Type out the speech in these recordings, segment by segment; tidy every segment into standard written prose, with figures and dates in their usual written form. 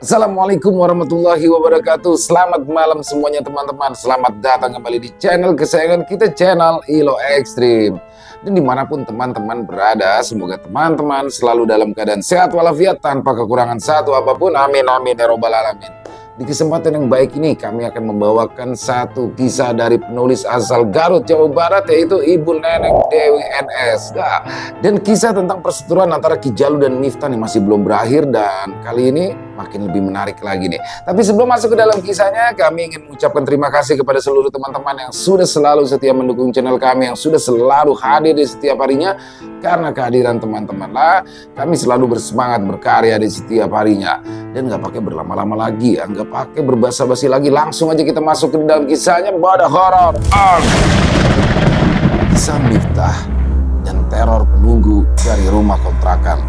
Assalamualaikum warahmatullahi wabarakatuh. Selamat malam semuanya teman-teman. Selamat datang kembali di channel kesayangan kita, channel Ilo Ekstrim. Dan dimanapun teman-teman berada, semoga teman-teman selalu dalam keadaan sehat walafiat tanpa kekurangan satu apapun. Amin amin ya robbal alamin. Di kesempatan yang baik ini kami akan membawakan satu kisah dari penulis asal Garut, Jawa Barat, yaitu Ibu Neneng Dewi NS. Dan kisah tentang perseteruan antara Ki Jalu dan Miftah yang masih belum berakhir, dan kali ini makin lebih menarik lagi nih. Tapi sebelum masuk ke dalam kisahnya, kami ingin mengucapkan terima kasih kepada seluruh teman-teman yang sudah selalu setia mendukung channel kami, yang sudah selalu hadir di setiap harinya. Karena kehadiran teman-teman lah, kami selalu bersemangat berkarya di setiap harinya. Dan nggak pakai berlama-lama lagi, nggak pakai berbasa-basi lagi, langsung aja kita masuk ke dalam kisahnya. Pada horor kisah Miftah dan teror penunggu dari rumah kontrakan.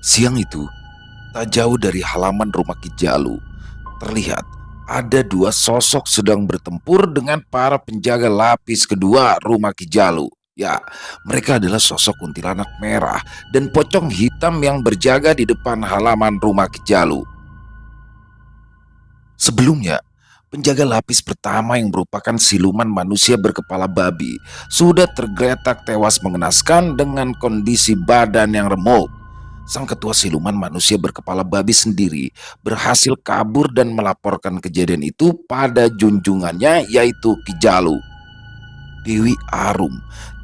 Siang itu, tak jauh dari halaman rumah Ki Jalu, terlihat ada dua sosok sedang bertempur dengan para penjaga lapis kedua rumah Ki Jalu. Ya, mereka adalah sosok kuntilanak merah dan pocong hitam yang berjaga di depan halaman rumah Ki Jalu. Sebelumnya, penjaga lapis pertama yang merupakan siluman manusia berkepala babi sudah tergeletak tewas mengenaskan dengan kondisi badan yang remuk. Sang ketua siluman manusia berkepala babi sendiri berhasil kabur dan melaporkan kejadian itu pada junjungannya, yaitu Ki Jalu. Dewi Arum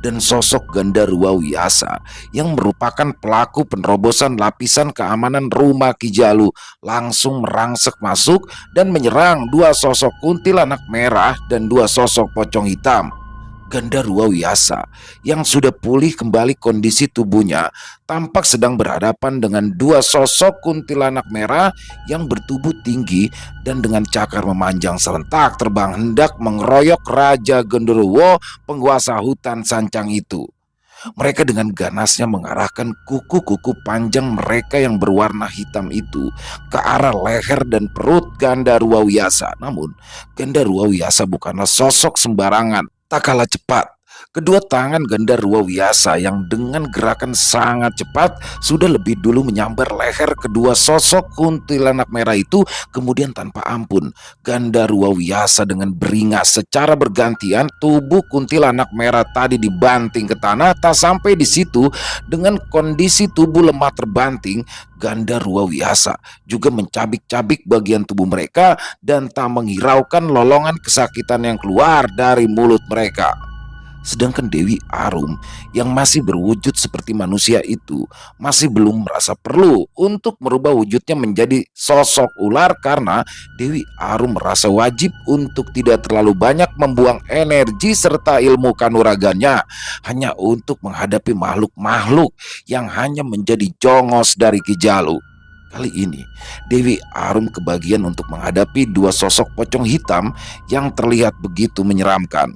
dan sosok Gandarwa Wiyasa yang merupakan pelaku penerobosan lapisan keamanan rumah Ki Jalu langsung merangsek masuk dan menyerang dua sosok kuntilanak merah dan dua sosok pocong hitam. Gandarwa Wiyasa yang sudah pulih kembali kondisi tubuhnya tampak sedang berhadapan dengan dua sosok kuntilanak merah yang bertubuh tinggi dan dengan cakar memanjang serentak terbang hendak mengeroyok Raja Genderuwo, penguasa hutan Sancang itu. Mereka dengan ganasnya mengarahkan kuku-kuku panjang mereka yang berwarna hitam itu ke arah leher dan perut Gandarwa Wiyasa. Namun Gandarwa Wiyasa bukanlah sosok sembarangan. Tak kalah cepat, kedua tangan Gandarwa Wiyasa yang dengan gerakan sangat cepat sudah lebih dulu menyambar leher kedua sosok kuntilanak merah itu. Kemudian tanpa ampun, Gandarwa Wiyasa dengan beringas secara bergantian tubuh kuntilanak merah tadi dibanting ke tanah. Tak sampai di situ, dengan kondisi tubuh lemah terbanting, Gandarwa Wiyasa juga mencabik-cabik bagian tubuh mereka dan tak menghiraukan lolongan kesakitan yang keluar dari mulut mereka. Sedangkan Dewi Arum yang masih berwujud seperti manusia itu masih belum merasa perlu untuk merubah wujudnya menjadi sosok ular, karena Dewi Arum merasa wajib untuk tidak terlalu banyak membuang energi serta ilmu kanuraganya hanya untuk menghadapi makhluk-makhluk yang hanya menjadi jongos dari Ki Jalu. Kali ini Dewi Arum kebagian untuk menghadapi dua sosok pocong hitam yang terlihat begitu menyeramkan.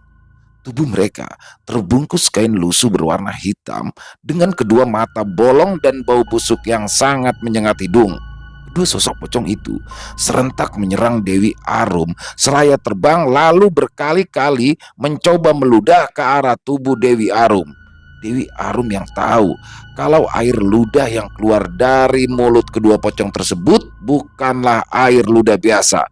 Tubuh mereka terbungkus kain lusuh berwarna hitam dengan kedua mata bolong dan bau busuk yang sangat menyengat hidung. Kedua sosok pocong itu serentak menyerang Dewi Arum seraya terbang lalu berkali-kali mencoba meludah ke arah tubuh Dewi Arum. Dewi Arum yang tahu kalau air ludah yang keluar dari mulut kedua pocong tersebut bukanlah air ludah biasa.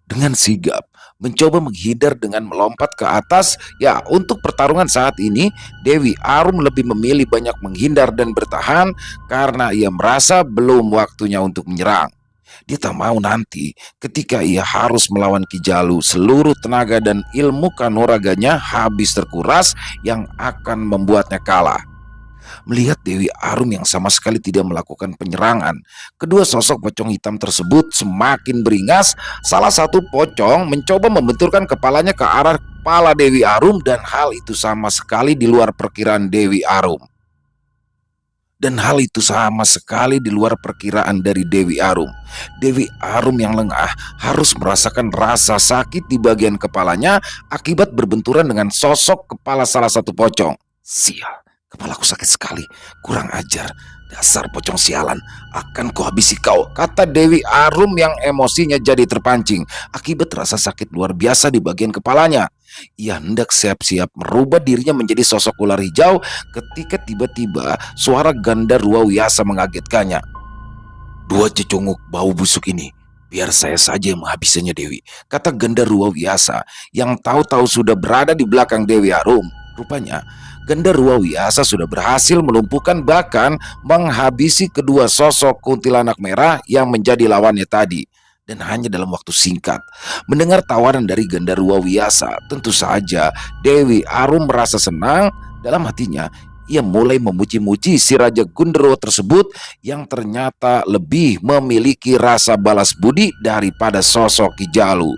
Dengan sigap mencoba menghindar dengan melompat ke atas. Ya, untuk pertarungan saat ini Dewi Arum lebih memilih banyak menghindar dan bertahan karena ia merasa belum waktunya untuk menyerang. Dia tak mau nanti ketika ia harus melawan Ki Jalu seluruh tenaga dan ilmu kanuraganya habis terkuras yang akan membuatnya kalah. Melihat Dewi Arum yang sama sekali tidak melakukan penyerangan, kedua sosok pocong hitam tersebut semakin beringas. Salah satu pocong mencoba membenturkan kepalanya ke arah kepala Dewi Arum, dan hal itu sama sekali di luar perkiraan Dewi Arum. Dari Dewi Arum. Dewi Arum yang lengah harus merasakan rasa sakit di bagian kepalanya akibat berbenturan dengan sosok kepala salah satu pocong. Sial, Kepalaku sakit sekali, kurang ajar. Dasar pocong sialan, akan kuhabisi kau, kata Dewi Arum yang emosinya jadi terpancing akibat rasa sakit luar biasa di bagian kepalanya. Ia hendak siap-siap merubah dirinya menjadi sosok ular hijau ketika tiba-tiba suara Gandarwa Wiyasa mengagetkannya. Dua cecunguk bau busuk ini, biar saya saja yang menghabisinya Dewi, kata Gandarwa Wiyasa yang tahu-tahu sudah berada di belakang Dewi Arum. Rupanya Gandarwa Wiyasa sudah berhasil melumpuhkan bahkan menghabisi kedua sosok kuntilanak merah yang menjadi lawannya tadi. Dan hanya dalam waktu singkat. Mendengar tawaran dari Gandarwa Wiyasa, tentu saja Dewi Arum merasa senang. Dalam hatinya ia mulai memuji-muji si Raja Gundurwo tersebut yang ternyata lebih memiliki rasa balas budi daripada sosok Ki Jalu.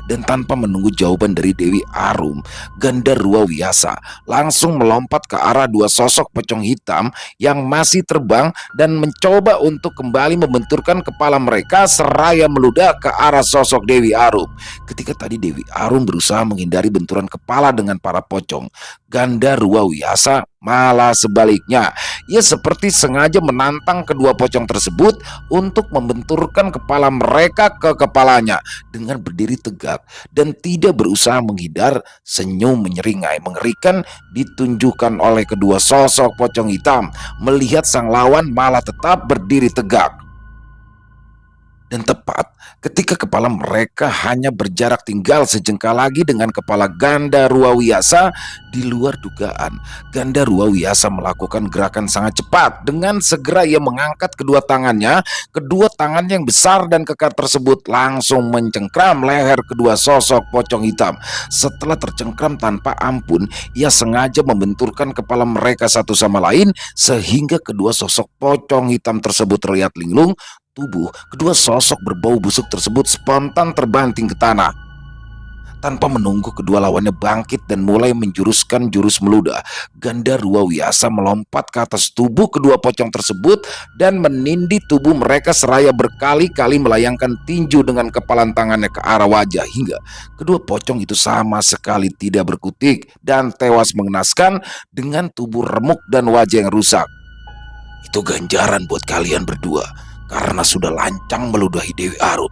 Dan tanpa menunggu jawaban dari Dewi Arum, Gandarwa Wiyasa langsung melompat ke arah dua sosok pocong hitam yang masih terbang dan mencoba untuk kembali membenturkan kepala mereka seraya meludah ke arah sosok Dewi Arum. Ketika tadi Dewi Arum berusaha menghindari benturan kepala dengan para pocong, Gandarwa Wiyasa malah sebaliknya. Ia seperti sengaja menantang kedua pocong tersebut untuk membenturkan kepala mereka ke kepalanya dengan berdiri tegak dan tidak berusaha menghindar. Senyum menyeringai mengerikan ditunjukkan oleh kedua sosok pocong hitam melihat sang lawan malah tetap berdiri tegak. Dan tepat ketika kepala mereka hanya berjarak tinggal sejengkal lagi dengan kepala Gandarwa Wiyasa, di luar dugaan Gandarwa Wiyasa melakukan gerakan sangat cepat. Dengan segera ia mengangkat kedua tangan yang besar dan kekar tersebut langsung mencengkram leher kedua sosok pocong hitam. Setelah tercengkram tanpa ampun, ia sengaja membenturkan kepala mereka satu sama lain sehingga kedua sosok pocong hitam tersebut terlihat linglung. Tubuh kedua sosok berbau busuk tersebut spontan terbanting ke tanah. Tanpa menunggu kedua lawannya bangkit dan mulai menjuruskan jurus meludah, Gandarwa Wiyasa melompat ke atas tubuh kedua pocong tersebut dan menindih tubuh mereka seraya berkali-kali melayangkan tinju dengan kepalan tangannya ke arah wajah hingga kedua pocong itu sama sekali tidak berkutik dan tewas mengenaskan dengan tubuh remuk dan wajah yang rusak. Itu ganjaran buat kalian berdua karena sudah lancang meludahi Dewi Arum.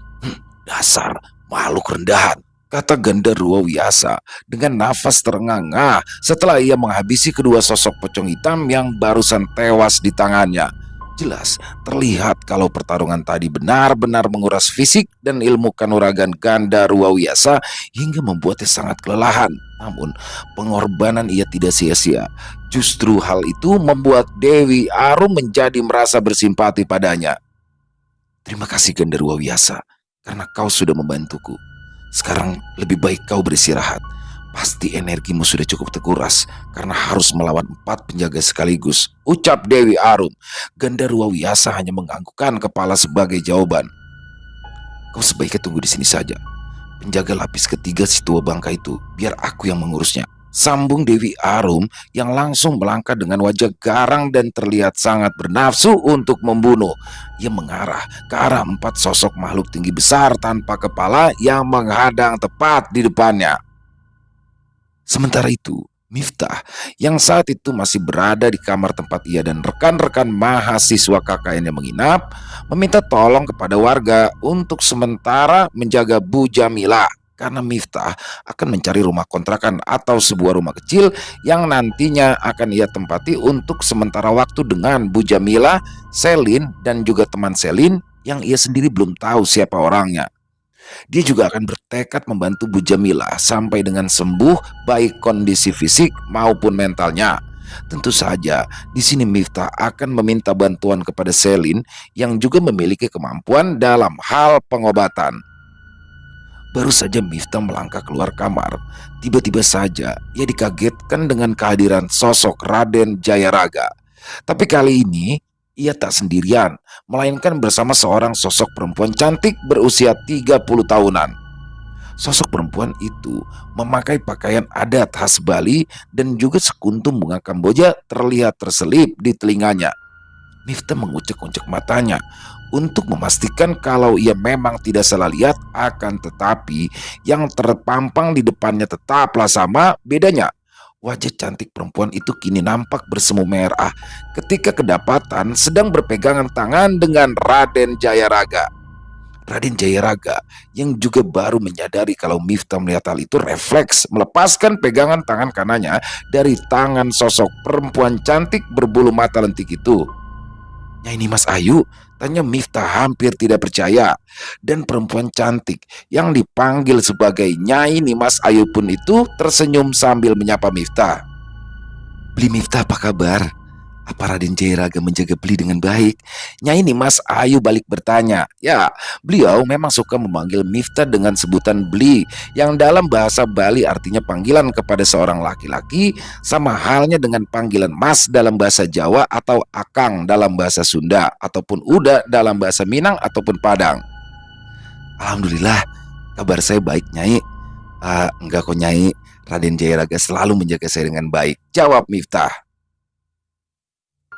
Dasar makhluk rendahan, kata Gandarwa Wiyasa dengan nafas terengah-engah setelah ia menghabisi kedua sosok pocong hitam yang barusan tewas di tangannya. Jelas terlihat kalau pertarungan tadi benar-benar menguras fisik dan ilmu kanuragan Gandarwa Wiyasa hingga membuatnya sangat kelelahan. Namun pengorbanan ia tidak sia-sia. Justru hal itu membuat Dewi Arum menjadi merasa bersimpati padanya. Terima kasih Gandarwa Wiyasa, karena kau sudah membantuku. Sekarang lebih baik kau beristirahat. Pasti energimu sudah cukup terkuras karena harus melawan 4 penjaga sekaligus, ucap Dewi Arum. Gandarwa Wiyasa hanya menganggukkan kepala sebagai jawaban. Kau sebaiknya tunggu di sini saja. Penjaga lapis ketiga si tua bangka itu, biar aku yang mengurusnya, sambung Dewi Arum yang langsung melangkah dengan wajah garang dan terlihat sangat bernafsu untuk membunuh. Ia mengarah ke arah 4 sosok makhluk tinggi besar tanpa kepala yang menghadang tepat di depannya. Sementara itu, Miftah yang saat itu masih berada di kamar tempat ia dan rekan-rekan mahasiswa KKN yang menginap, meminta tolong kepada warga untuk sementara menjaga Bu Jamilah. Karena Miftah akan mencari rumah kontrakan atau sebuah rumah kecil yang nantinya akan ia tempati untuk sementara waktu dengan Bu Jamilah, Selin, dan juga teman Selin yang ia sendiri belum tahu siapa orangnya. Dia juga akan bertekad membantu Bu Jamilah sampai dengan sembuh baik kondisi fisik maupun mentalnya. Tentu saja di sini Miftah akan meminta bantuan kepada Selin yang juga memiliki kemampuan dalam hal pengobatan. Baru saja Miftah melangkah keluar kamar, tiba-tiba saja ia dikagetkan dengan kehadiran sosok Raden Jayaraga. Tapi kali ini ia tak sendirian, melainkan bersama seorang sosok perempuan cantik berusia 30 tahunan. Sosok perempuan itu memakai pakaian adat khas Bali dan juga sekuntum bunga Kamboja terlihat terselip di telinganya. Miftah mengucek-ucek matanya untuk memastikan kalau ia memang tidak salah lihat, akan tetapi yang terpampang di depannya tetaplah sama. Bedanya, Wajah cantik perempuan itu kini nampak bersemu merah ketika kedapatan sedang berpegangan tangan dengan Raden Jayaraga. Raden Jayaraga yang juga baru menyadari kalau Miftah melihat hal itu refleks melepaskan pegangan tangan kanannya dari tangan sosok perempuan cantik berbulu mata lentik itu. "Nyai Nimas Ayu?" tanya Miftah hampir tidak percaya. Dan perempuan cantik yang dipanggil sebagai Nyai Nimas Ayu pun itu tersenyum sambil menyapa Miftah. "Beli Miftah, apa kabar? Apa Raden Jayaraga menjaga Beli dengan baik?" Nyai Nimas Ayu balik bertanya. Ya, beliau memang suka memanggil Miftah dengan sebutan Beli, yang dalam bahasa Bali artinya panggilan kepada seorang laki-laki, sama halnya dengan panggilan Mas dalam bahasa Jawa atau Akang dalam bahasa Sunda, ataupun Uda dalam bahasa Minang ataupun Padang. "Alhamdulillah, kabar saya baik, Nyai." Enggak kok, Nyai. Raden Jayaraga selalu menjaga saya dengan baik," jawab Miftah.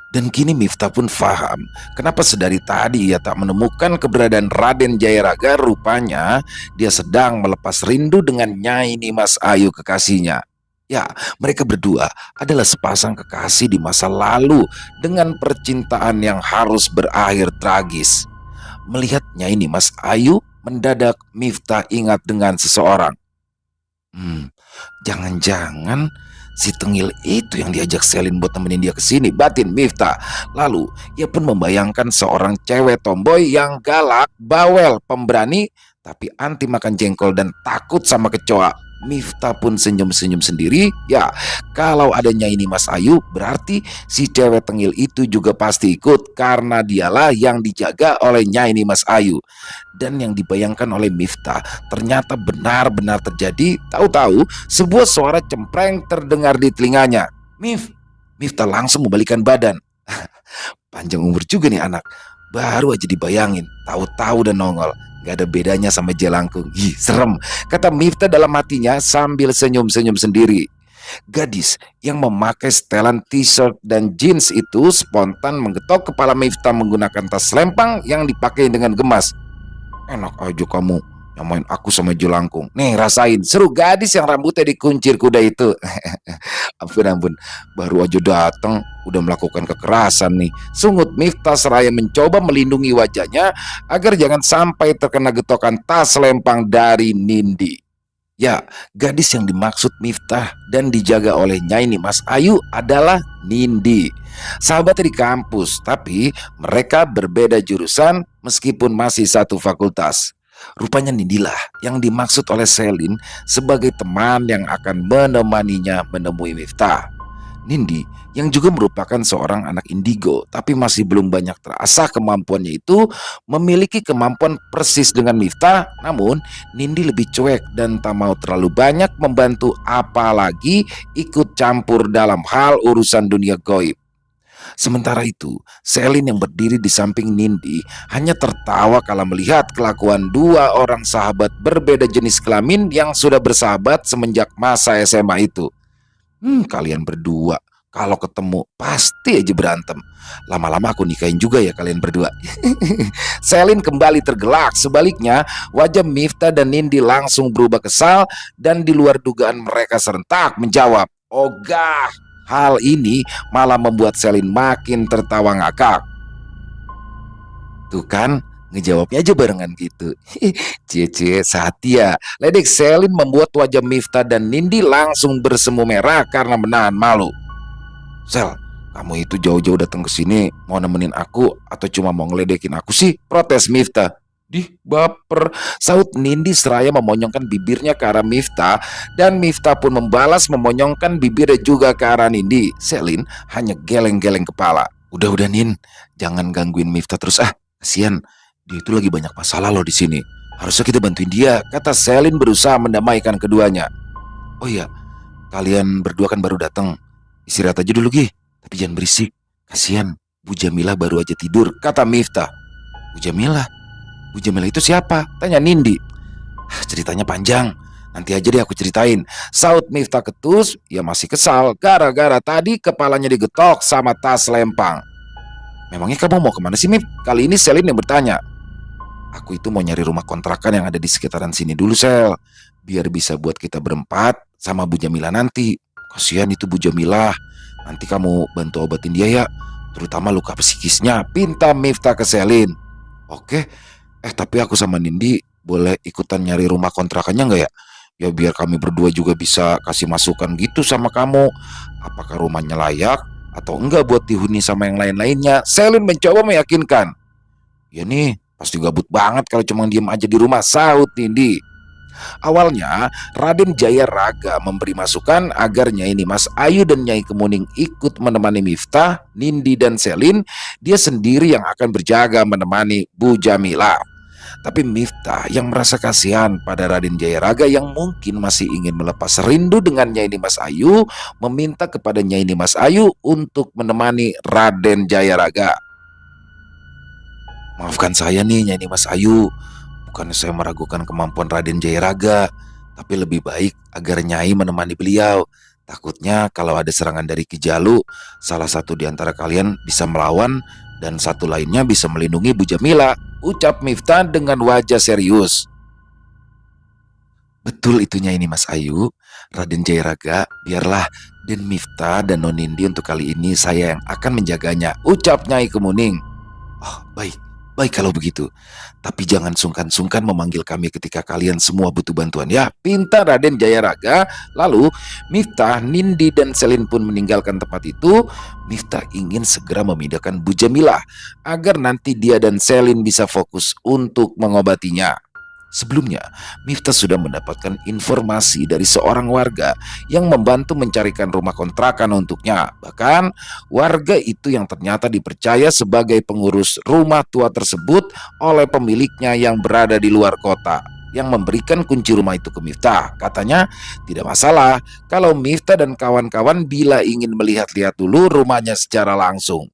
Dan kini Miftah pun faham kenapa sedari tadi ia tak menemukan keberadaan Raden Jayaraga. Rupanya dia sedang melepas rindu dengan Nyai Nimas Ayu, kekasihnya. Ya, mereka berdua adalah sepasang kekasih di masa lalu dengan percintaan yang harus berakhir tragis. Melihat Nyai Nimas Ayu, mendadak Miftah ingat dengan seseorang. Jangan-jangan si Tengil itu yang diajak Selin buat temenin dia ke sini, batin Miftah. Lalu ia pun membayangkan seorang cewek tomboy yang galak, bawel, pemberani, tapi anti makan jengkol dan takut sama kecoa. Miftah pun senyum-senyum sendiri. Ya, kalau adanya ini Mas Ayu, berarti si cewek Tengil itu juga pasti ikut, karena dialah yang dijaga oleh Nyai Nimas Ayu. Dan yang dibayangkan oleh Miftah ternyata benar-benar terjadi. Tahu-tahu sebuah suara cempreng terdengar di telinganya. Miftah langsung membalikkan badan. Panjang umur juga nih anak. Baru aja dibayangin, tahu-tahu dan nongol. Gak ada bedanya sama jelangkung. Ih, serem, kata Miftah dalam hatinya sambil senyum-senyum sendiri. Gadis yang memakai setelan t-shirt dan jeans itu spontan menggetok kepala Miftah menggunakan tas lempang yang dipakai dengan gemas. "Enak aja kamu nyamain aku sama jelangkung. Nih rasain," seru gadis yang rambutnya dikuncir kuda itu. Ampun, baru aja datang udah melakukan kekerasan nih, sungut Miftah seraya mencoba melindungi wajahnya agar jangan sampai terkena getokan tas lempang dari Nindi. Ya, gadis yang dimaksud Miftah dan dijaga oleh Nyai Nimas Ayu adalah Nindi. Sahabat di kampus, tapi mereka berbeda jurusan meskipun masih satu fakultas. Rupanya Nindilah yang dimaksud oleh Selin sebagai teman yang akan menemaninya menemui Miftah. Nindi yang juga merupakan seorang anak indigo tapi masih belum banyak terasah kemampuannya itu, memiliki kemampuan persis dengan Miftah. Namun Nindi lebih cuek dan tak mau terlalu banyak membantu, apalagi ikut campur dalam hal urusan dunia gaib. Sementara itu, Selin yang berdiri di samping Nindi hanya tertawa kala melihat kelakuan dua orang sahabat berbeda jenis kelamin yang sudah bersahabat semenjak masa SMA itu. Kalian berdua kalau ketemu pasti aja berantem. Lama-lama aku nikahin juga ya kalian berdua. Selin kembali tergelak. Sebaliknya, wajah Miftah dan Nindi langsung berubah kesal dan di luar dugaan mereka serentak menjawab, "Ogah." Hal ini malah membuat Selin makin tertawa ngakak. Tuh kan, ngejawabnya aja barengan gitu. Cie Satya. Ledek Selin membuat wajah Miftah dan Nindi langsung bersemu merah karena menahan malu. "Sel, kamu itu jauh-jauh datang ke sini mau nemenin aku atau cuma mau ngeledekin aku sih?" protes Miftah. "Dih, baper," saut Nindi seraya memonyongkan bibirnya ke arah Miftah, dan Miftah pun membalas memonyongkan bibirnya juga ke arah Nindi. Selin hanya geleng-geleng kepala. Udah Nin, jangan gangguin Miftah terus kasian. Dia itu lagi banyak masalah loh di sini. Harusnya kita bantuin dia," kata Selin berusaha mendamaikan keduanya. "Oh iya, kalian berdua kan baru datang. Istirahat aja dulu Gi, tapi jangan berisik. Kasian, Bu Jamilah baru aja tidur," kata Miftah. Bu Jamilah itu siapa?" tanya Nindi. Ceritanya panjang, nanti aja deh aku ceritain," saut Miftah ketus. Ia masih kesal gara-gara tadi kepalanya digetok sama tas lempang. "Memangnya kamu mau kemana sih, Mif?" Kali ini Selin yang bertanya. "Aku itu mau nyari rumah kontrakan yang ada di sekitaran sini dulu, Sel, biar bisa buat kita berempat sama Bu Jamila nanti." Kasihan itu Bu Jamilah. Nanti kamu bantu obatin dia ya, terutama luka psikisnya, pinta Miftah ke Selin. Oke, tapi aku sama Nindi boleh ikutan nyari rumah kontrakannya nggak ya? Ya biar kami berdua juga bisa kasih masukan gitu sama kamu. Apakah rumahnya layak atau enggak buat dihuni sama yang lain-lainnya? Selin mencoba meyakinkan. Ya nih, pasti gabut banget kalau cuma diem aja di rumah, sahut Nindi. Awalnya, Raden Jaya Raga memberi masukan agar Nyai Nimas Ayu dan Nyai Kemuning ikut menemani Miftah, Nindi dan Selin. Dia sendiri yang akan berjaga menemani Bu Jamila. Tapi Miftah yang merasa kasihan pada Raden Jaya Raga yang mungkin masih ingin melepas rindu dengan Nyai Nimas Ayu, meminta kepada Nyai Nimas Ayu untuk menemani Raden Jaya Raga. Maafkan saya nih Nyai Nimas Ayu, bukan saya meragukan kemampuan Raden Jaya Raga, tapi lebih baik agar Nyai menemani beliau. Takutnya kalau ada serangan dari Ki Jalu, salah satu di antara kalian bisa melawan dan satu lainnya bisa melindungi Bu Jamila, ucap Miftah dengan wajah serius. Betul itu Nyai Nimas Ayu, Raden Jaya Raga, biarlah Den Miftah dan Nonindi untuk kali ini saya yang akan menjaganya, ucap Nyai Kemuning. Oh, baik. Baik kalau begitu, tapi jangan sungkan-sungkan memanggil kami ketika kalian semua butuh bantuan ya, pinta Raden Jaya Raga. Lalu Miftah, Nindi dan Selin pun meninggalkan tempat itu. Miftah ingin segera memindahkan Bu Jamilah agar nanti dia dan Selin bisa fokus untuk mengobatinya. Sebelumnya, Miftah sudah mendapatkan informasi dari seorang warga yang membantu mencarikan rumah kontrakan untuknya. Bahkan, warga itu yang ternyata dipercaya sebagai pengurus rumah tua tersebut oleh pemiliknya yang berada di luar kota, yang memberikan kunci rumah itu ke Miftah. Katanya, tidak masalah kalau Miftah dan kawan-kawan bila ingin melihat-lihat dulu rumahnya secara langsung.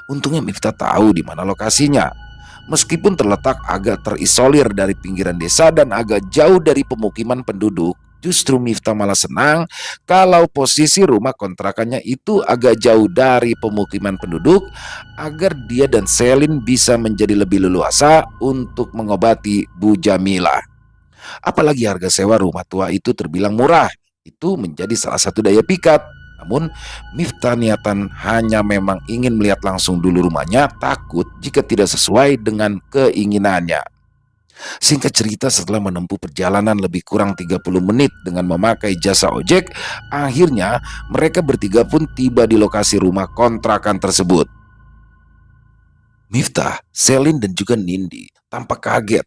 Untungnya Miftah tahu di mana lokasinya. Meskipun terletak agak terisolir dari pinggiran desa dan agak jauh dari pemukiman penduduk, justru Miftah malah senang kalau posisi rumah kontrakannya itu agak jauh dari pemukiman penduduk agar dia dan Selin bisa menjadi lebih leluasa untuk mengobati Bu Jamila. Apalagi harga sewa rumah tua itu terbilang murah, itu menjadi salah satu daya pikat. Namun Miftah niatan hanya memang ingin melihat langsung dulu rumahnya, takut jika tidak sesuai dengan keinginannya. Singkat cerita, setelah menempuh perjalanan lebih kurang 30 menit dengan memakai jasa ojek, akhirnya mereka bertiga pun tiba di lokasi rumah kontrakan tersebut. Miftah, Selin dan juga Nindi tampak kaget.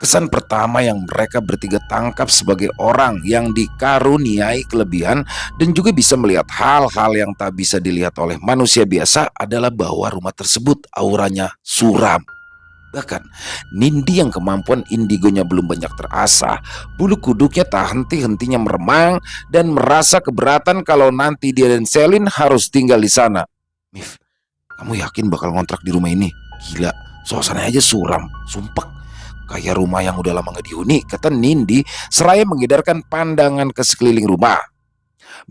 Kesan pertama yang mereka bertiga tangkap sebagai orang yang dikaruniai kelebihan dan juga bisa melihat hal-hal yang tak bisa dilihat oleh manusia biasa adalah bahwa rumah tersebut auranya suram. Bahkan Nindi yang kemampuan indigonya belum banyak terasah, bulu kuduknya tak henti-hentinya meremang dan merasa keberatan kalau nanti dia dan Selin harus tinggal di sana. Mif, kamu yakin bakal ngontrak di rumah ini? Gila, suasananya aja suram, sumpek. Kayak rumah yang udah lama gak dihuni, kata Nindi seraya mengedarkan pandangan ke sekeliling rumah.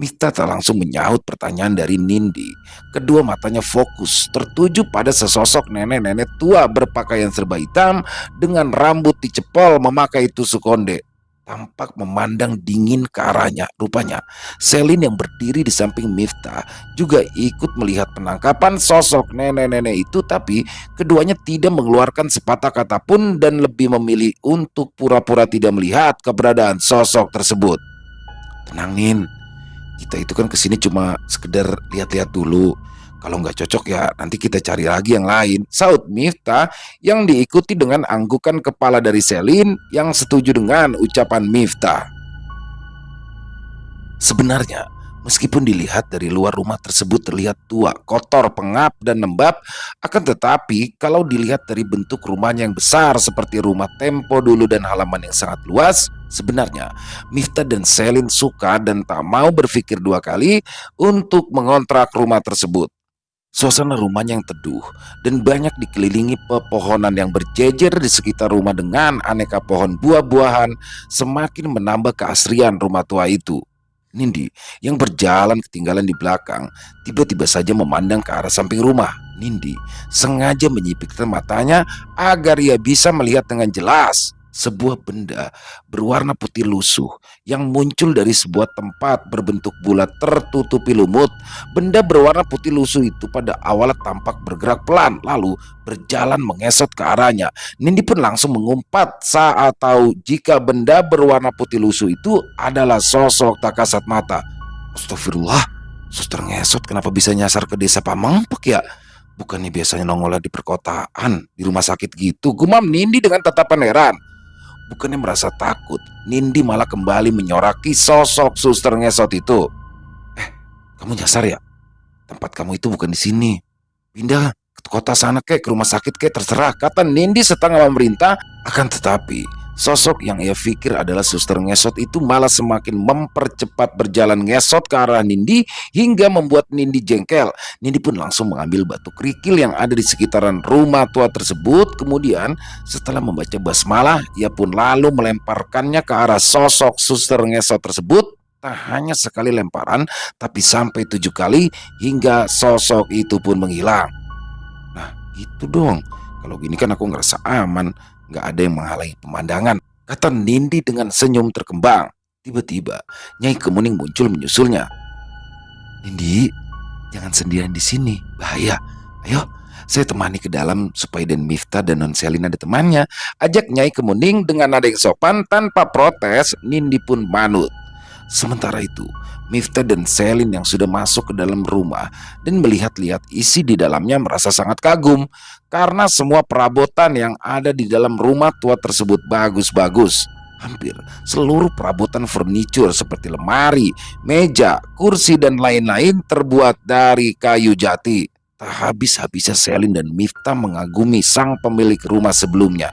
Miftah tak langsung menyahut pertanyaan dari Nindi. Kedua matanya fokus tertuju pada sesosok nenek-nenek tua berpakaian serba hitam dengan rambut dicepol memakai tusuk konde. Tampak memandang dingin ke arahnya. Rupanya Selin yang berdiri di samping Miftah juga ikut melihat penangkapan sosok nenek-nenek itu, tapi keduanya tidak mengeluarkan sepatah kata pun dan lebih memilih untuk pura-pura tidak melihat keberadaan sosok tersebut. Tenang Nin, kita itu kan kesini cuma sekedar lihat-lihat dulu. Kalau nggak cocok ya nanti kita cari lagi yang lain, saut Miftah yang diikuti dengan anggukan kepala dari Selin yang setuju dengan ucapan Miftah. Sebenarnya, meskipun dilihat dari luar rumah tersebut terlihat tua, kotor, pengap, dan lembab, akan tetapi kalau dilihat dari bentuk rumahnya yang besar seperti rumah tempo dulu dan halaman yang sangat luas, sebenarnya Miftah dan Selin suka dan tak mau berpikir dua kali untuk mengontrak rumah tersebut. Suasana rumahnya yang teduh dan banyak dikelilingi pepohonan yang berjejer di sekitar rumah dengan aneka pohon buah-buahan semakin menambah keasrian rumah tua itu. Nindi yang berjalan ketinggalan di belakang tiba-tiba saja memandang ke arah samping rumah. Nindi sengaja menyipitkan matanya agar ia bisa melihat dengan jelas. sebuah benda berwarna putih lusuh yang muncul dari sebuah tempat berbentuk bulat tertutupi lumut. Benda berwarna putih lusuh itu pada awalnya tampak bergerak pelan, lalu berjalan mengesot ke arahnya. Nindi pun langsung mengumpat saat tahu jika benda berwarna putih lusuh itu adalah sosok tak kasat mata. Astagfirullah, suster ngesot kenapa bisa nyasar ke desa Pamengpek ya? Bukannya biasanya nongolnya di perkotaan, di rumah sakit gitu, gumam Nindi dengan tatapan heran. Bukannya merasa takut, Nindi malah kembali menyoraki sosok suster ngesot itu. Eh, kamu nyasar ya? Tempat kamu itu bukan di sini. Pindah ke kota sana kek, ke rumah sakit kek, terserah, kata Nindi setengah memerintah. Akan tetapi, sosok yang ia pikir adalah suster ngesot itu malah semakin mempercepat berjalan ngesot ke arah Nindi hingga membuat Nindi jengkel. Nindi pun langsung mengambil batu kerikil yang ada di sekitaran rumah tua tersebut. Kemudian setelah membaca basmalah, ia pun lalu melemparkannya ke arah sosok suster ngesot tersebut. Tak hanya sekali lemparan, tapi sampai 7 kali hingga sosok itu pun menghilang. Nah itu dong, kalau gini kan aku ngerasa aman, gak ada yang menghalangi pemandangan, kata Nindi dengan senyum terkembang. Tiba-tiba Nyai Kemuning muncul menyusulnya. Nindi, jangan sendirian di sini, bahaya. Ayo, saya temani ke dalam supaya Den Miftah dan Non Selin ada temannya, ajak Nyai Kemuning dengan nada yang sopan. Tanpa protes, Nindi pun manut. Sementara itu, Miftah dan Selin yang sudah masuk ke dalam rumah dan melihat-lihat isi di dalamnya merasa sangat kagum karena semua perabotan yang ada di dalam rumah tua tersebut bagus-bagus. Hampir seluruh perabotan furniture seperti lemari, meja, kursi dan lain-lain terbuat dari kayu jati. Tak habis-habisnya Selin dan Miftah mengagumi sang pemilik rumah sebelumnya.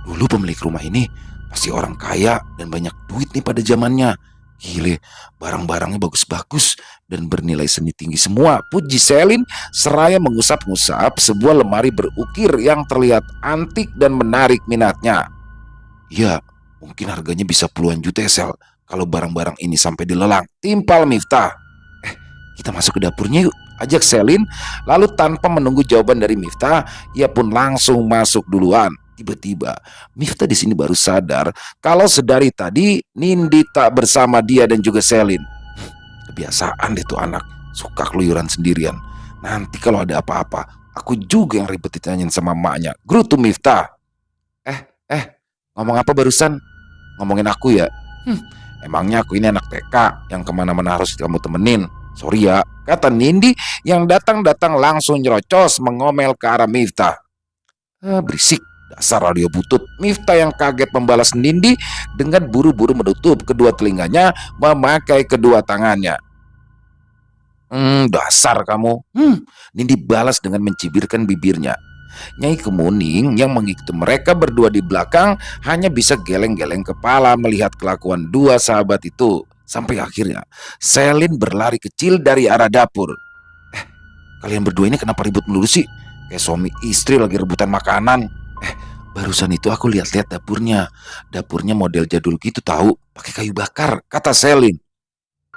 Dulu pemilik rumah ini pasti orang kaya dan banyak duit nih pada zamannya. Gile, barang-barangnya bagus-bagus dan bernilai seni tinggi semua, puji Selin seraya mengusap-ngusap sebuah lemari berukir yang terlihat antik dan menarik minatnya. Ya, mungkin harganya bisa puluhan juta ya Sel, kalau barang-barang ini sampai dilelang, timpal Miftah. Kita masuk ke dapurnya yuk, ajak Selin. Lalu tanpa menunggu jawaban dari Miftah, ia pun langsung masuk duluan. Tiba-tiba Miftah di sini baru sadar kalau sedari tadi Nindi tak bersama dia dan juga Selin. Kebiasaan deh tuh anak, suka keluyuran sendirian. Nanti kalau ada apa-apa, aku juga yang ribet ditanyain sama emaknya, gerutu Miftah. Ngomong apa barusan? Ngomongin aku ya? Emangnya aku ini anak TK yang kemana-mana harus kamu temenin? Sorry ya, kata Nindi yang datang-datang langsung nyerocos mengomel ke arah Miftah. Berisik, dasar radio butut. Miftah yang kaget membalas Nindi dengan buru-buru menutup kedua telinganya memakai kedua tangannya. Dasar kamu. Nindi balas dengan mencibirkan bibirnya. Nyai Kemuning yang mengikuti mereka berdua di belakang hanya bisa geleng-geleng kepala melihat kelakuan dua sahabat itu. Sampai akhirnya Selin berlari kecil dari arah dapur. Kalian berdua ini kenapa ribut melulu sih? Kayak suami istri lagi rebutan makanan. Barusan itu aku lihat-lihat dapurnya. Dapurnya model jadul gitu tahu, pakai kayu bakar, kata Selin.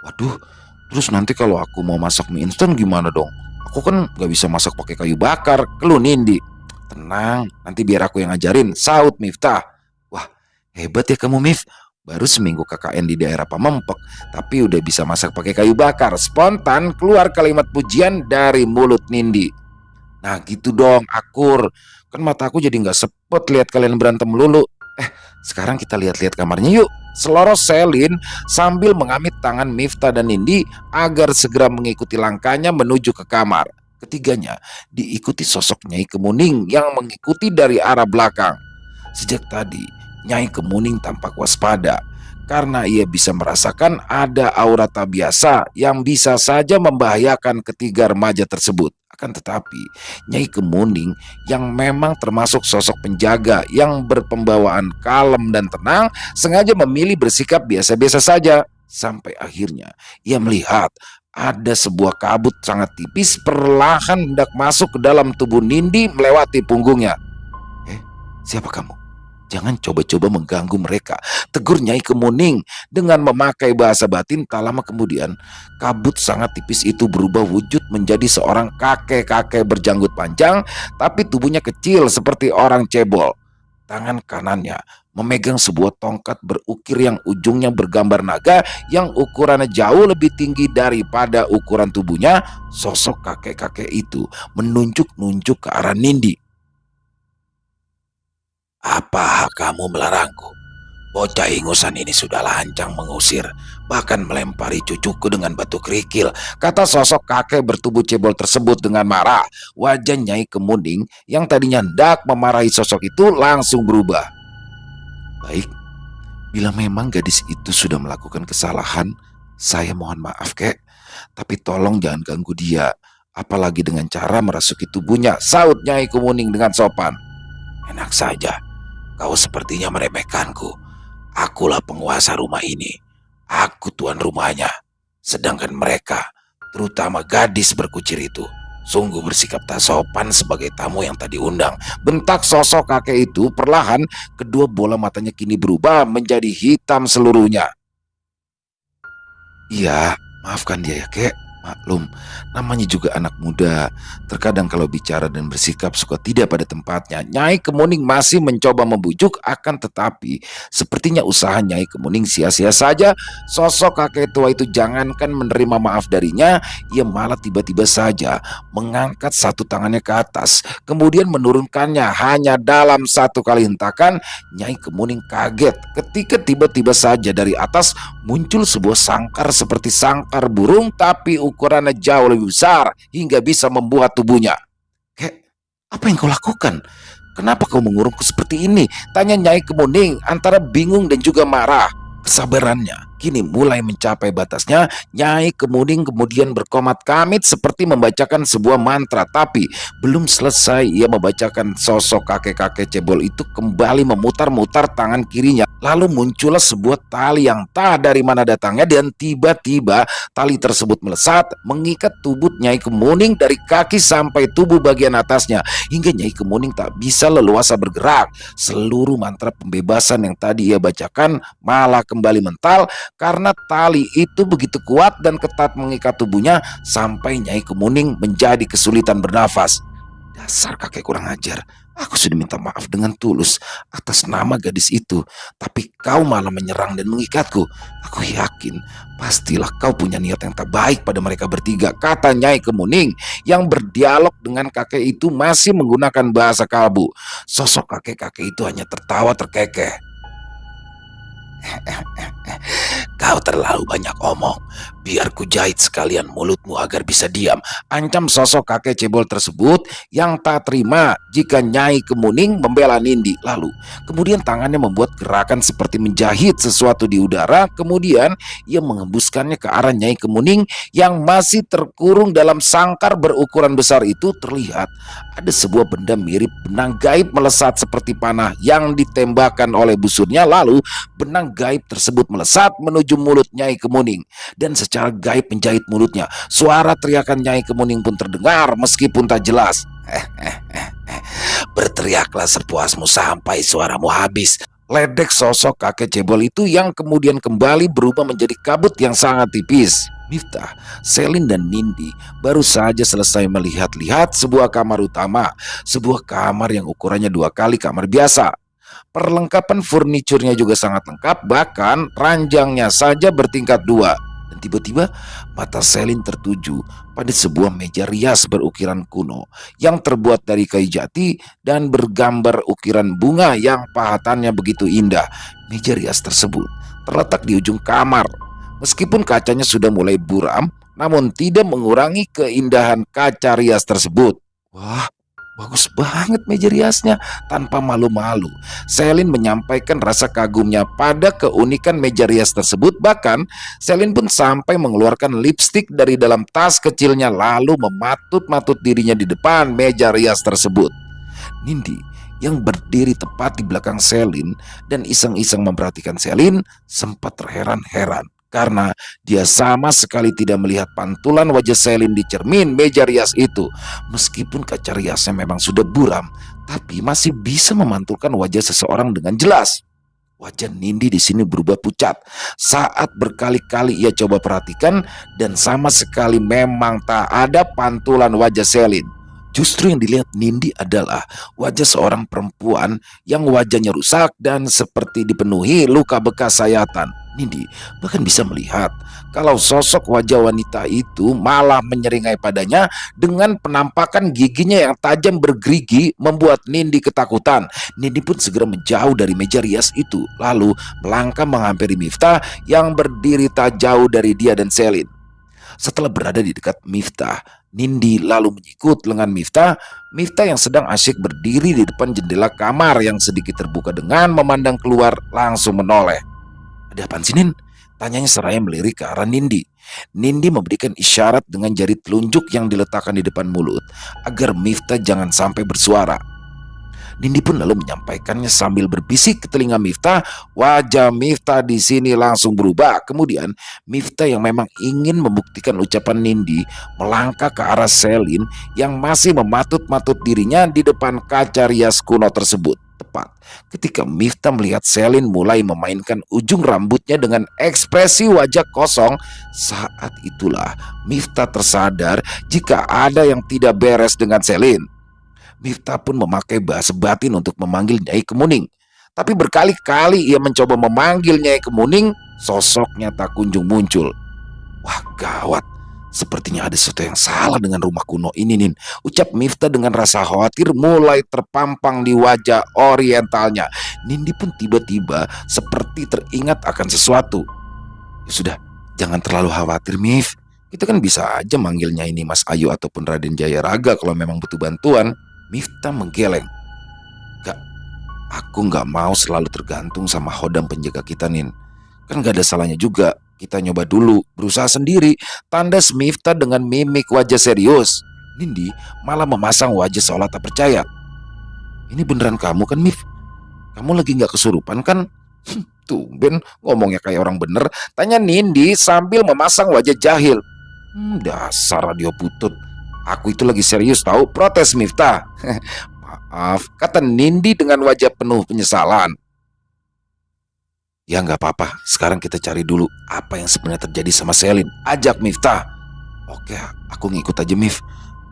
Waduh, terus nanti kalau aku mau masak mie instan gimana dong? Aku kan gak bisa masak pakai kayu bakar, keluh Nindi. Tenang, nanti biar aku yang ngajarin, saut Miftah. Wah, hebat ya kamu Mif. Baru seminggu KKN di daerah Pamengpek, tapi udah bisa masak pakai kayu bakar. Spontan keluar kalimat pujian dari mulut Nindi. Nah gitu dong akur, kan mata aku jadi gak sepet lihat kalian berantem melulu. Sekarang kita lihat-lihat kamarnya yuk, seloros Selin sambil mengamit tangan Miftah dan Nindi agar segera mengikuti langkahnya menuju ke kamar. Ketiganya diikuti sosok Nyai Kemuning yang mengikuti dari arah belakang. Sejak tadi Nyai Kemuning tampak waspada karena ia bisa merasakan ada aura tak biasa yang bisa saja membahayakan ketiga remaja tersebut. Akan tetapi Nyai Kemuning yang memang termasuk sosok penjaga yang berpembawaan kalem dan tenang sengaja memilih bersikap biasa-biasa saja. Sampai akhirnya ia melihat ada sebuah kabut sangat tipis perlahan hendak masuk ke dalam tubuh Nindi melewati punggungnya. Siapa kamu? Jangan coba-coba mengganggu mereka, tegur Nyai Kemuning dengan memakai bahasa batin. Tak lama kemudian kabut sangat tipis itu berubah wujud menjadi seorang kakek-kakek berjanggut panjang, tapi tubuhnya kecil seperti orang cebol. Tangan kanannya memegang sebuah tongkat berukir yang ujungnya bergambar naga yang ukurannya jauh lebih tinggi daripada ukuran tubuhnya. Sosok kakek-kakek itu menunjuk-nunjuk ke arah Nindi. Apa kamu melarangku? Bocah ingusan ini sudah lancang mengusir, bahkan melempari cucuku dengan batu kerikil, kata sosok kakek bertubuh cebol tersebut dengan marah. Wajah Nyai Kemuning yang tadinya hendak memarahi sosok itu langsung berubah. Baik, bila memang gadis itu sudah melakukan kesalahan, saya mohon maaf kek, tapi tolong jangan ganggu dia, apalagi dengan cara merasuki tubuhnya, saut Nyai Kemuning dengan sopan. Enak saja, kau sepertinya meremehkanku. Akulah penguasa rumah ini. Aku tuan rumahnya. Sedangkan mereka, terutama gadis berkucir itu, sungguh bersikap tak sopan sebagai tamu yang tadi undang. Bentak sosok kakek itu, perlahan kedua bola matanya kini berubah menjadi hitam seluruhnya. Iya, maafkan dia ya kek. Maklum, namanya juga anak muda. Terkadang kalau bicara dan bersikap suka tidak pada tempatnya. Nyai Kemuning masih mencoba membujuk, akan tetapi sepertinya usaha Nyai Kemuning sia-sia saja. Sosok kakek tua itu jangankan menerima maaf darinya, ia malah tiba-tiba saja mengangkat satu tangannya ke atas, kemudian menurunkannya hanya dalam satu kali hentakan. Nyai Kemuning kaget ketika tiba-tiba saja dari atas muncul sebuah sangkar seperti sangkar burung, tapi ukurannya jauh lebih besar hingga bisa membuat tubuhnya. Kek, apa yang kau lakukan? Kenapa kau mengurungku seperti ini? Tanya Nyai Kemuning antara bingung dan juga marah. Kesabarannya kini mulai mencapai batasnya. Nyai Kemuning kemudian berkomat kamit seperti membacakan sebuah mantra. Tapi belum selesai ia membacakan, sosok kakek-kakek cebol itu kembali memutar-mutar tangan kirinya. Lalu muncullah sebuah tali yang tak dari mana datangnya, dan tiba-tiba tali tersebut melesat mengikat tubuh Nyai Kemuning dari kaki sampai tubuh bagian atasnya, hingga Nyai Kemuning tak bisa leluasa bergerak. Seluruh mantra pembebasan yang tadi ia bacakan malah kembali mental karena tali itu begitu kuat dan ketat mengikat tubuhnya sampai Nyai Kemuning menjadi kesulitan bernafas. Dasar kakek kurang ajar. Aku sudah minta maaf dengan tulus atas nama gadis itu, tapi kau malah menyerang dan mengikatku. Aku yakin pastilah kau punya niat yang tak baik pada mereka bertiga, kata Nyai Kemuning yang berdialog dengan kakek itu masih menggunakan bahasa kalbu. Sosok kakek-kakek itu hanya tertawa terkekeh. Kau terlalu banyak omong. Biar ku jahit sekalian mulutmu agar bisa diam, ancam sosok kakek cebol tersebut yang tak terima jika Nyai Kemuning membela Nindi. Lalu kemudian tangannya membuat gerakan seperti menjahit sesuatu di udara. Kemudian ia mengembuskannya ke arah Nyai Kemuning yang masih terkurung dalam sangkar berukuran besar itu. Terlihat ada sebuah benda mirip benang gaib melesat seperti panah yang ditembakkan oleh busurnya. Lalu benang gaib tersebut melesat menuju mulut Nyai Kemuning dan secara gaib menjahit mulutnya. Suara teriakan Nyai Kemuning pun terdengar meskipun tak jelas. Berteriaklah sepuasmu sampai suaramu habis, ledek sosok kakek cebol itu yang kemudian kembali berubah menjadi kabut yang sangat tipis. Miftah, Selin dan Nindi baru saja selesai melihat-lihat sebuah kamar utama, sebuah kamar yang ukurannya 2 kali kamar biasa. Perlengkapan furniturnya juga sangat lengkap, bahkan ranjangnya saja bertingkat 2. Dan tiba-tiba mata Selin tertuju pada sebuah meja rias berukiran kuno yang terbuat dari kayu jati dan bergambar ukiran bunga yang pahatannya begitu indah. Meja rias tersebut terletak di ujung kamar. Meskipun kacanya sudah mulai buram, namun tidak mengurangi keindahan kaca rias tersebut. Wah, bagus banget meja riasnya. Tanpa malu-malu, Selin menyampaikan rasa kagumnya pada keunikan meja rias tersebut. Bahkan Selin pun sampai mengeluarkan lipstik dari dalam tas kecilnya lalu mematut-matut dirinya di depan meja rias tersebut. Nindi yang berdiri tepat di belakang Selin dan iseng-iseng memperhatikan Selin sempat terheran-heran karena dia sama sekali tidak melihat pantulan wajah Selin di cermin meja rias itu. Meskipun kaca riasnya memang sudah buram, tapi masih bisa memantulkan wajah seseorang dengan jelas. Wajah Nindi di sini berubah pucat saat berkali-kali ia coba perhatikan dan sama sekali memang tak ada pantulan wajah Selin. Justru yang dilihat Nindi adalah wajah seorang perempuan yang wajahnya rusak dan seperti dipenuhi luka bekas sayatan. Nindi bahkan bisa melihat kalau sosok wajah wanita itu malah menyeringai padanya dengan penampakan giginya yang tajam bergerigi membuat Nindi ketakutan. Nindi pun segera menjauh dari meja rias itu, lalu melangkah menghampiri Miftah yang berdiri tak jauh dari dia dan Selin. Setelah berada di dekat Miftah, Nindi lalu menyikut lengan Miftah. Miftah yang sedang asyik berdiri di depan jendela kamar yang sedikit terbuka dengan memandang keluar langsung menoleh. "Ada apaan sih, Nin?" tanyanya seraya melirik ke arah Nindi. Nindi memberikan isyarat dengan jari telunjuk yang diletakkan di depan mulut agar Miftah jangan sampai bersuara. Nindi pun lalu menyampaikannya sambil berbisik ke telinga Miftah. Wajah Miftah di sini langsung berubah. Kemudian Miftah yang memang ingin membuktikan ucapan Nindi melangkah ke arah Selin yang masih mematut-matut dirinya di depan kaca rias kuno tersebut. Tepat ketika Miftah melihat Selin mulai memainkan ujung rambutnya dengan ekspresi wajah kosong, saat itulah Miftah tersadar jika ada yang tidak beres dengan Selin. Miftah pun memakai bahasa batin untuk memanggil Nyai Kemuning. Tapi berkali-kali ia mencoba memanggil Nyai Kemuning, sosoknya tak kunjung muncul. "Wah, gawat. Sepertinya ada sesuatu yang salah dengan rumah kuno ini, Nin," ucap Miftah dengan rasa khawatir mulai terpampang di wajah orientalnya. Nindi pun tiba-tiba seperti teringat akan sesuatu. "Ya sudah, jangan terlalu khawatir, Mif. Kita kan bisa aja manggilnya ini Mas Ayu ataupun Raden Jaya Raga kalau memang butuh bantuan." Miftah menggeleng. "Gak, aku gak mau selalu tergantung sama Hodam penjaga kita, Nin. Kan gak ada salahnya juga kita nyoba dulu, berusaha sendiri," tandas Miftah dengan mimik wajah serius. Nindi malah memasang wajah seolah tak percaya. "Ini beneran kamu kan, Mif? Kamu lagi gak kesurupan kan?" "Tumben ngomongnya kayak orang bener," tanya Nindi sambil memasang wajah jahil. Dasar radio butut. "Aku itu lagi serius tahu," protes Miftah. "Maaf," kata Nindi dengan wajah penuh penyesalan. "Ya nggak apa-apa, sekarang kita cari dulu apa yang sebenarnya terjadi sama Selin," ajak Miftah. "Oke, aku ngikut aja, Mif.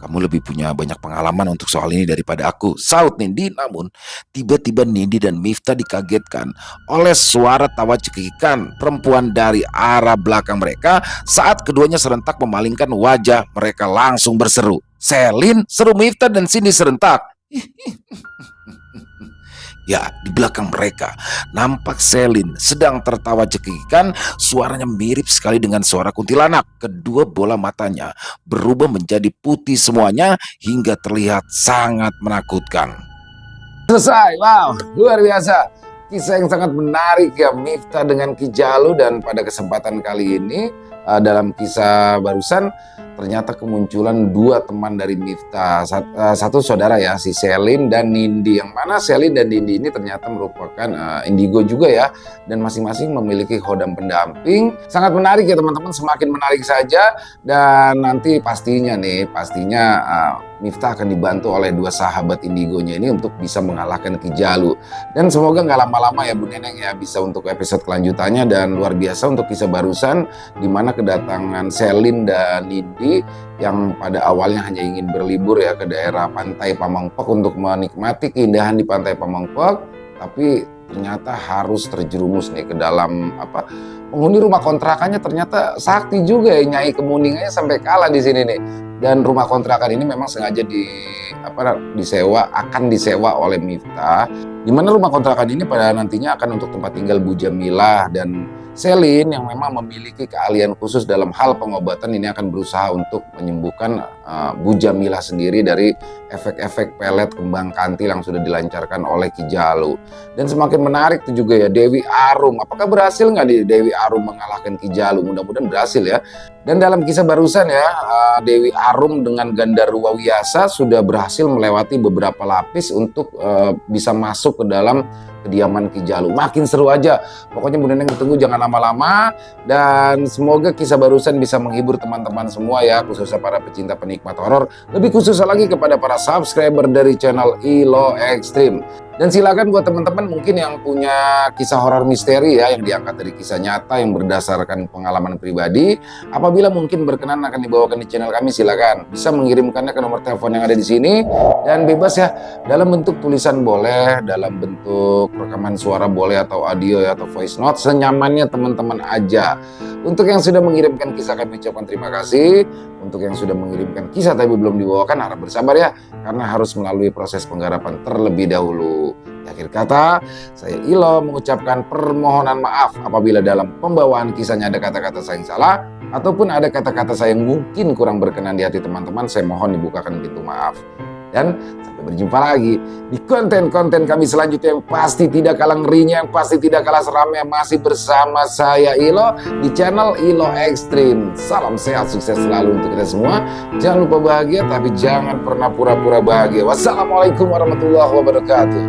Kamu lebih punya banyak pengalaman untuk soal ini daripada aku," saut Nindi. Namun tiba-tiba Nindi dan Miftah dikagetkan oleh suara tawa cekikikan perempuan dari arah belakang mereka saat keduanya serentak memalingkan wajah. Mereka langsung berseru, "Selin!" seru Miftah dan Cindy serentak. Ya, di belakang mereka nampak Selin sedang tertawa cekikikan. Suaranya mirip sekali dengan suara kuntilanak. Kedua bola matanya berubah menjadi putih semuanya hingga terlihat sangat menakutkan. Selesai, wow, luar biasa. Kisah yang sangat menarik ya, Miftah dengan Ki Jalu. Dan pada kesempatan kali ini dalam kisah barusan ternyata kemunculan dua teman dari Miftah. Satu saudara ya, si Selin dan Nindi. Yang mana Selin dan Nindi ini ternyata merupakan indigo juga ya. Dan masing-masing memiliki Hodam pendamping. Sangat menarik ya teman-teman, semakin menarik saja. Dan nanti pastinya Miftah akan dibantu oleh dua sahabat indigonya ini untuk bisa mengalahkan Ki Jalu. Dan semoga nggak lama-lama ya Bu Neneng ya, bisa untuk episode kelanjutannya. Dan luar biasa untuk kisah barusan di mana kedatangan Selin dan Nindi yang pada awalnya hanya ingin berlibur ya ke daerah Pantai Pamengpek untuk menikmati keindahan di Pantai Pamengpek, tapi ternyata harus terjerumus nih ke dalam penghuni rumah kontrakannya. Ternyata sakti juga ya, Nyai Kemuningnya sampai kalah di sini nih. Dan rumah kontrakan ini memang sengaja akan disewa oleh Miftah, di mana rumah kontrakan ini pada nantinya akan untuk tempat tinggal Bu Jamilah. Dan Selin yang memang memiliki keahlian khusus dalam hal pengobatan ini akan berusaha untuk menyembuhkan Bu Jamilah sendiri dari efek-efek pelet kembang kantil yang sudah dilancarkan oleh Ki Jalu. Dan semakin menarik itu juga ya, Dewi Arum. Apakah berhasil nggak di Dewi Arum mengalahkan Ki Jalu? Mudah-mudahan berhasil ya. Dan dalam kisah barusan ya, Dewi Arum dengan Gandarwa Wiyasa sudah berhasil melewati beberapa lapis untuk bisa masuk ke dalam kediaman Ki Jalu. Makin seru aja. Pokoknya Bu Neneng ditunggu jangan lama-lama. Dan semoga kisah barusan bisa menghibur teman-teman semua ya, khususnya para pecinta penikmat horor. Lebih khususnya lagi kepada para subscriber dari channel Ilo Extreme. Dan silakan buat teman-teman mungkin yang punya kisah horor misteri ya, yang diangkat dari kisah nyata yang berdasarkan pengalaman pribadi, apabila mungkin berkenan akan dibawakan di channel kami, silakan bisa mengirimkannya ke nomor telepon yang ada di sini, dan bebas ya, dalam bentuk tulisan boleh, dalam bentuk rekaman suara boleh, atau audio ya, atau voice note, senyamannya teman-teman aja. Untuk yang sudah mengirimkan kisah, kami ucapkan terima kasih. Untuk yang sudah mengirimkan kisah tapi belum dibawakan, harap bersabar ya, karena harus melalui proses penggarapan terlebih dahulu. Di akhir kata, saya Ilo mengucapkan permohonan maaf apabila dalam pembawaan kisahnya ada kata-kata saya yang salah, ataupun ada kata-kata saya yang mungkin kurang berkenan di hati teman-teman. Saya mohon dibukakan pintu maaf. Dan sampai berjumpa lagi di konten-konten kami selanjutnya yang pasti tidak kalah ngerinya, yang pasti tidak kalah seramnya, masih bersama saya Ilo di channel Ilo Extreme. Salam sehat, sukses selalu untuk kita semua. Jangan lupa bahagia, tapi jangan pernah pura-pura bahagia. Wassalamualaikum warahmatullahi wabarakatuh.